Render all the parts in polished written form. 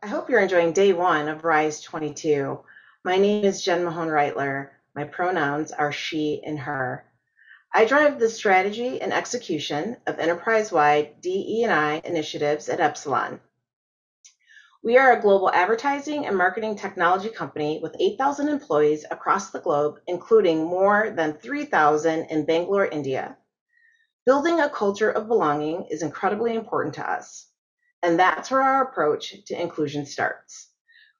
I hope you're enjoying day one of Rise 22. My name is Jen Mahone-Rightler. My pronouns are she and her. I drive the strategy and execution of enterprise-wide DE&I initiatives at Epsilon. We are a global advertising and marketing technology company with 8,000 employees across the globe, including more than 3,000 in Bangalore, India. Building a culture of belonging is incredibly important to us. And that's where our approach to inclusion starts.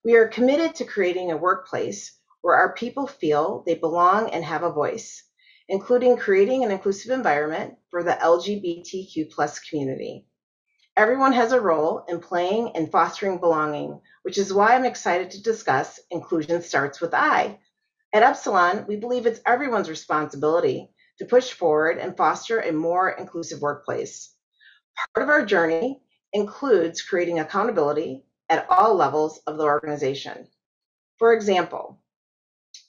We are committed to creating a workplace where our people feel they belong and have a voice, including creating an inclusive environment for the LGBTQ+ community. Everyone has a role in playing and fostering belonging, which is why I'm excited to discuss Inclusion Starts with I. At Epsilon, we believe it's everyone's responsibility to push forward and foster a more inclusive workplace. Part of our journey includes creating accountability at all levels of the organization. For example,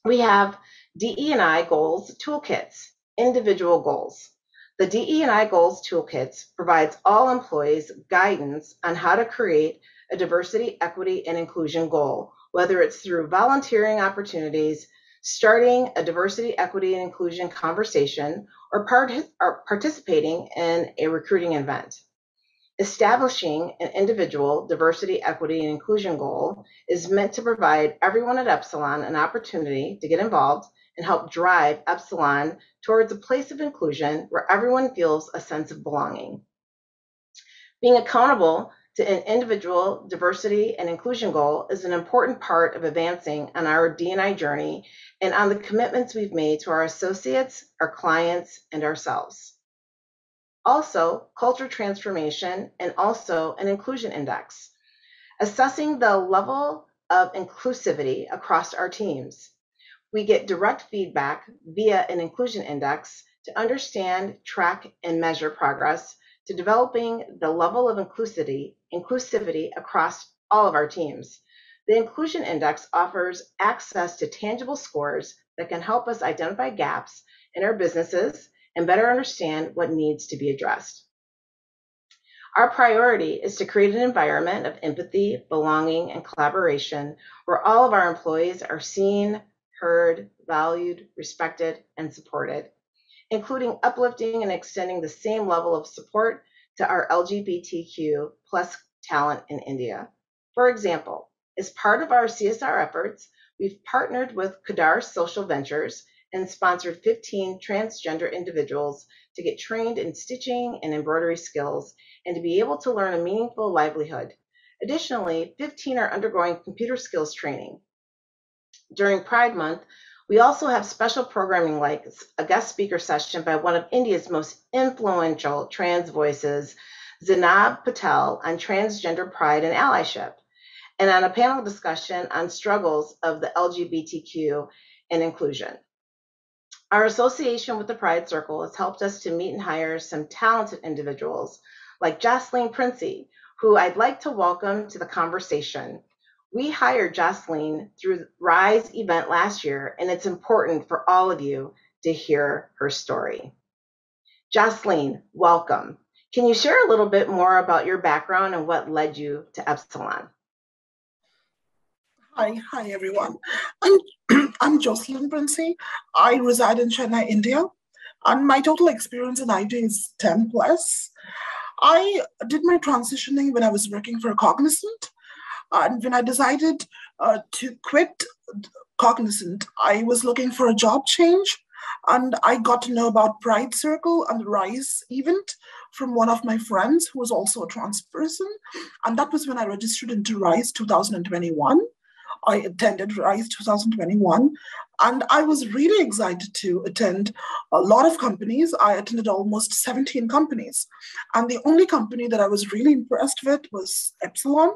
we have DE&I goals toolkits, individual goals. The DE&I goals toolkits provides all employees guidance on how to create a diversity, equity, and inclusion goal, whether it's through volunteering opportunities, starting a diversity, equity, and inclusion conversation, or participating in a recruiting event. Establishing an individual diversity, equity, and inclusion goal is meant to provide everyone at Epsilon an opportunity to get involved and help drive Epsilon towards a place of inclusion where everyone feels a sense of belonging. Being accountable to an individual diversity and inclusion goal is an important part of advancing on our D&I journey and on the commitments we've made to our associates, our clients, and ourselves. Also, culture transformation, and also an inclusion index, assessing the level of inclusivity across our teams. We get direct feedback via an inclusion index to understand, track, and measure progress to developing the level of inclusivity across all of our teams. The inclusion index offers access to tangible scores that can help us identify gaps in our businesses and better understand what needs to be addressed. Our priority is to create an environment of empathy, belonging, and collaboration where all of our employees are seen, heard, valued, respected, and supported, including uplifting and extending the same level of support to our LGBTQ+ talent in India. For example, as part of our CSR efforts, we've partnered with Kadar Social Ventures and sponsored 15 transgender individuals to get trained in stitching and embroidery skills and to be able to learn a meaningful livelihood. Additionally, 15 are undergoing computer skills training. During Pride Month, we also have special programming like a guest speaker session by one of India's most influential trans voices, Zainab Patel, on transgender pride and allyship, and on a panel discussion on struggles of the LGBTQ and inclusion. Our association with the Pride Circle has helped us to meet and hire some talented individuals like Jocelyn Princey, who I'd like to welcome to the conversation. We hired Jocelyn through the Rise event last year, and it's important for all of you to hear her story. Jocelyn, welcome. Can you share a little bit more about your background and what led you to Epsilon? Hi everyone. I'm Jocelyn Princey. I reside in Chennai, India, and my total experience in IT is 10 plus. I did my transitioning when I was working for Cognizant, and when I decided to quit Cognizant, I was looking for a job change, and I got to know about Pride Circle and the Rise event from one of my friends who was also a trans person, and that was when I registered into Rise 2021. I attended Rise 2021, and I was really excited to attend a lot of companies. I attended almost 17 companies, and the only company that I was really impressed with was Epsilon.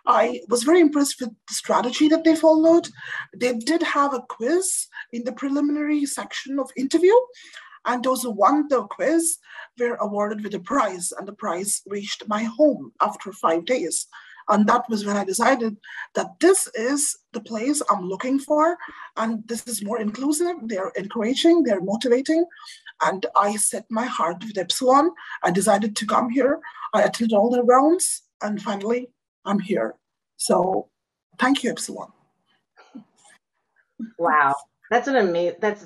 I was very impressed with the strategy that they followed. They did have a quiz in the preliminary section of interview, and those who won the quiz were awarded with a prize, and the prize reached my home after 5 days. And that was when I decided that this is the place I'm looking for, and this is more inclusive, they're encouraging, they're motivating, and I set my heart with Epsilon. I decided to come here. I attended all the rounds, and finally, I'm here. So thank you, Epsilon. Wow. That's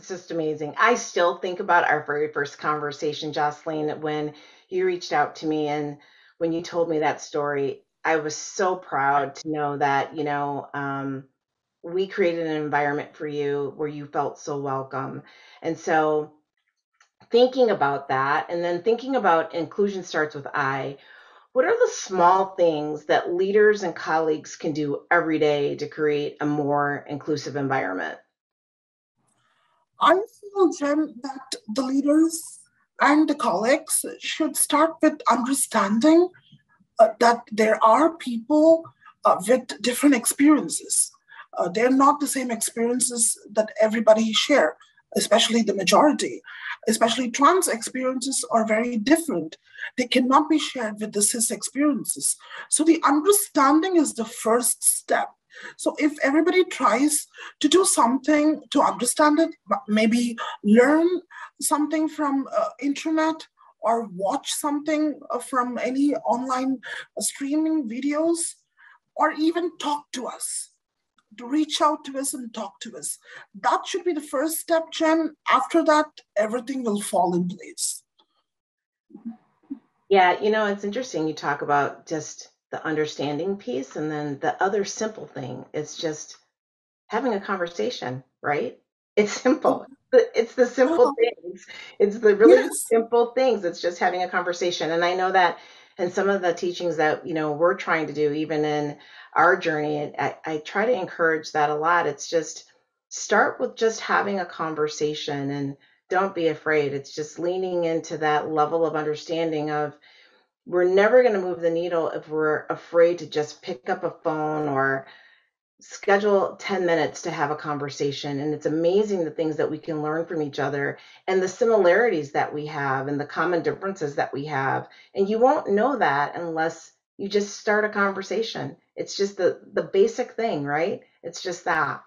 just amazing. I still think about our very first conversation, Jocelyn, when you reached out to me and when you told me that story. I was so proud to know that, we created an environment for you where you felt so welcome. And so thinking about that and then thinking about inclusion starts with I, what are the small things that leaders and colleagues can do every day to create a more inclusive environment? I feel, Jen, that the leaders and the colleagues should start with understanding that there are people with different experiences. They're not the same experiences that everybody share, especially the majority. Especially trans experiences are very different. They cannot be shared with the cis experiences. So the understanding is the first step. So if everybody tries to do something to understand it, maybe learn something from internet or watch something from any online streaming videos, or even talk to us, to reach out to us and talk to us. That should be the first step, Jen. After that, everything will fall in place. Yeah, it's interesting you talk about just the understanding piece and then the other simple thing is just having a conversation, right? It's simple. It's the simple Oh, things. It's the really yes, simple things. It's just having a conversation. And I know that in some of the teachings that, we're trying to do, even in our journey, I try to encourage that a lot. It's just start with just having a conversation and don't be afraid. It's just leaning into that level of understanding of we're never going to move the needle if we're afraid to just pick up a phone or schedule 10 minutes to have a conversation. And it's amazing the things that we can learn from each other and the similarities that we have and the common differences that we have. And you won't know that unless you just start a conversation. It's just the basic thing, right? It's just that.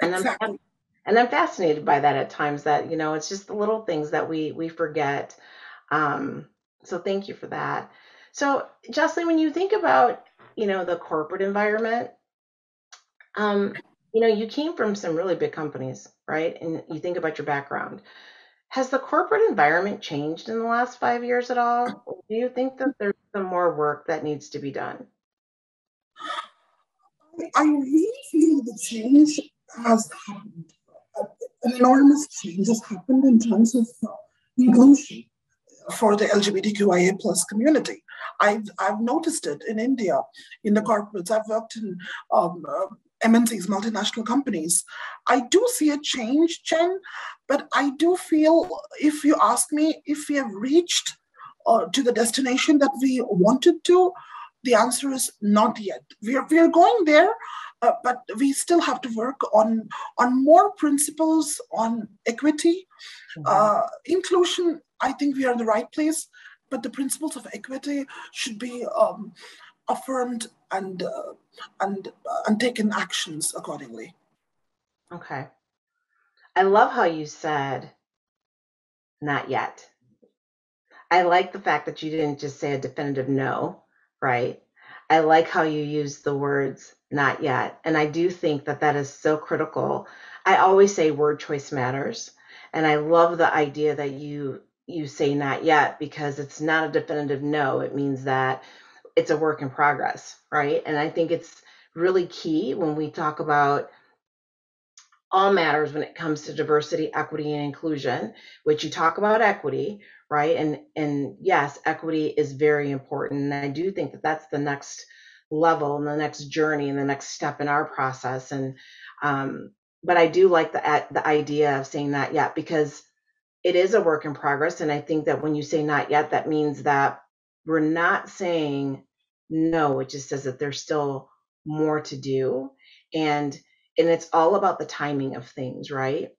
And exactly. I'm fascinated by that at times that, it's just the little things that we forget. Um, so thank you for that. So Jocelyn, when you think about, the corporate environment, um, you came from some really big companies, right? And you think about your background. Has the corporate environment changed in the last 5 years at all? Or do you think that there's some more work that needs to be done? I really feel the change has happened. An enormous change has happened in terms of inclusion for the LGBTQIA plus community. I've noticed it in India, in the corporates. I've worked in MNCs, multinational companies. I do see a change, Chen, but I do feel, if you ask me, if we have reached to the destination that we wanted to, the answer is not yet. We are going there, but we still have to work on more principles on equity, Mhm. inclusion. I think we are in the right place, but the principles of equity should be affirmed and taken actions accordingly. Okay. I love how you said not yet. I like the fact that you didn't just say a definitive no, right? I like how you use the words not yet. And I do think that that is so critical. I always say word choice matters. And I love the idea that you say not yet because it's not a definitive no. It means that it's a work in progress, right? And I think it's really key when we talk about all matters when it comes to diversity, equity, and inclusion, which you talk about equity, right? And yes, equity is very important. And I do think that that's the next level and the next journey and the next step in our process. And but I do like the idea of saying not yet because it is a work in progress. And I think that when you say not yet, that means that we're not saying no. It just says that there's still more to do. And and it's all about the timing of things, right?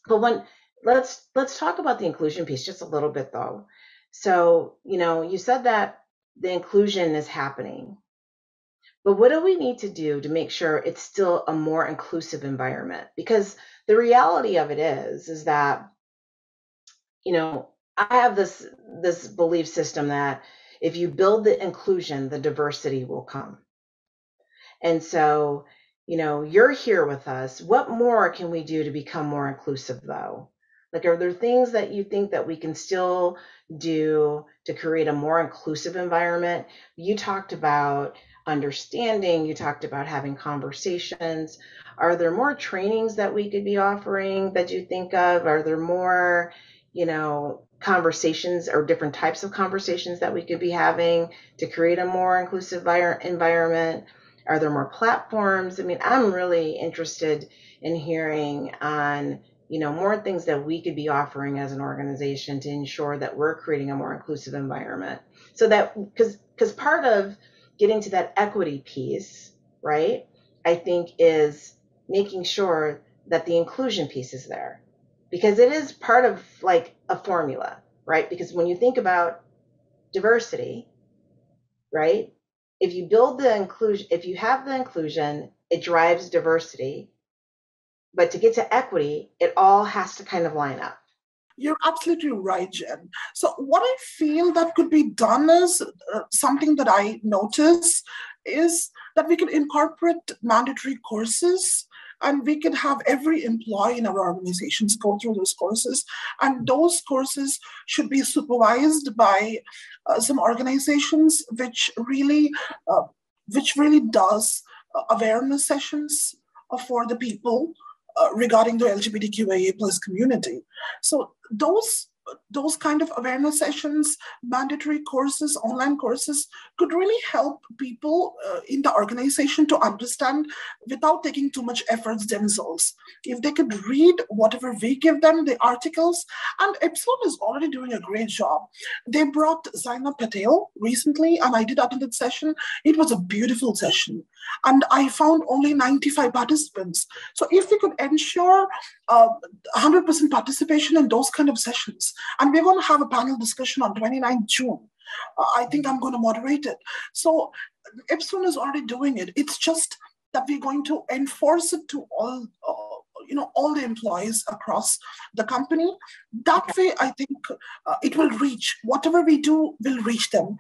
But when let's talk about the inclusion piece just a little bit though. So, you said that the inclusion is happening. But what do we need to do to make sure it's still a more inclusive environment? Because the reality of it is that I have this belief system that if you build the inclusion, the diversity will come. And so, you're here with us. What more can we do to become more inclusive, though? Like, are there things that you think that we can still do to create a more inclusive environment? You talked about understanding, you talked about having conversations. Are there more trainings that we could be offering that you think of? Are there more, conversations or different types of conversations that we could be having to create a more inclusive environment? Are there more platforms? I mean, I'm really interested in hearing on, more things that we could be offering as an organization to ensure that we're creating a more inclusive environment. So that, because part of getting to that equity piece, right, I think is making sure that the inclusion piece is there, because it is part of like a formula, right? Because when you think about diversity, right, if you build the inclusion, if you have the inclusion, it drives diversity. But to get to equity, it all has to kind of line up. You're absolutely right, Jen. So what I feel that could be done is something that I notice is that we could incorporate mandatory courses, and we could have every employee in our organizations go through those courses. And those courses should be supervised by some organizations uh, which really does awareness sessions for the people regarding the LGBTQIA plus community. So those kind of awareness sessions, mandatory courses, online courses could really help people in the organization to understand without taking too much efforts themselves. If they could read whatever we give them, the articles, and Epsilon is already doing a great job. They brought Zaina Patel recently, and I did attend that session. It was a beautiful session. And I found only 95 participants. So if we could ensure 100% participation in those kind of sessions, and we're going to have a panel discussion on 29th June. I think I'm going to moderate it. So Epsilon is already doing it. It's just that we're going to enforce it to all the employees across the company. That way, I think it will reach, whatever we do will reach them.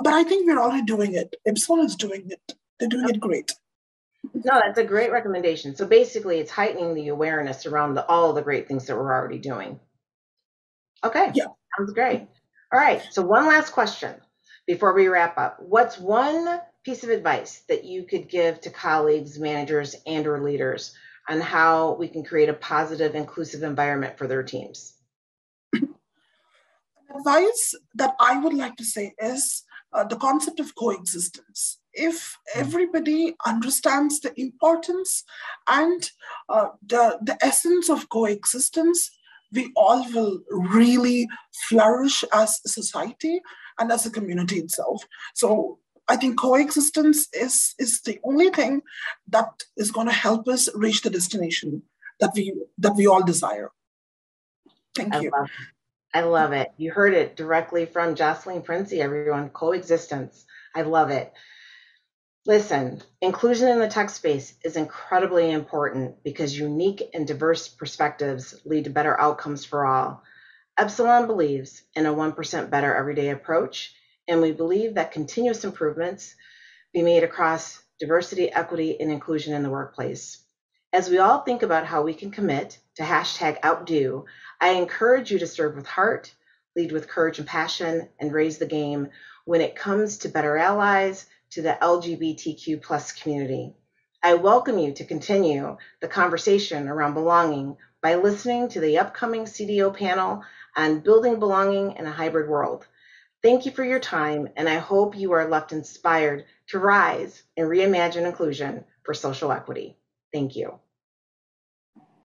But I think we're already doing it. Epsilon is doing it. They're doing it great. No, that's a great recommendation. So basically, it's heightening the awareness around all the great things that we're already doing. Okay, yeah. Sounds great. All right, so one last question before we wrap up. What's one piece of advice that you could give to colleagues, managers, and or leaders on how we can create a positive, inclusive environment for their teams? Advice that I would like to say is the concept of coexistence. If everybody understands the importance and the essence of coexistence, we all will really flourish as a society and as a community itself. So I think coexistence is the only thing that is going to help us reach the destination that we all desire. Thank you. I love it. You heard it directly from Jocelyn Princey, everyone. Coexistence. I love it. Listen, inclusion in the tech space is incredibly important because unique and diverse perspectives lead to better outcomes for all. Epsilon believes in a 1% better everyday approach, and we believe that continuous improvements be made across diversity, equity, and inclusion in the workplace. As we all think about how we can commit to #outdo, I encourage you to serve with heart, lead with courage and passion, and raise the game when it comes to better allies to the LGBTQ plus community. I welcome you to continue the conversation around belonging by listening to the upcoming CDO panel on building belonging in a hybrid world. Thank you for your time, and I hope you are left inspired to rise and reimagine inclusion for social equity. Thank you.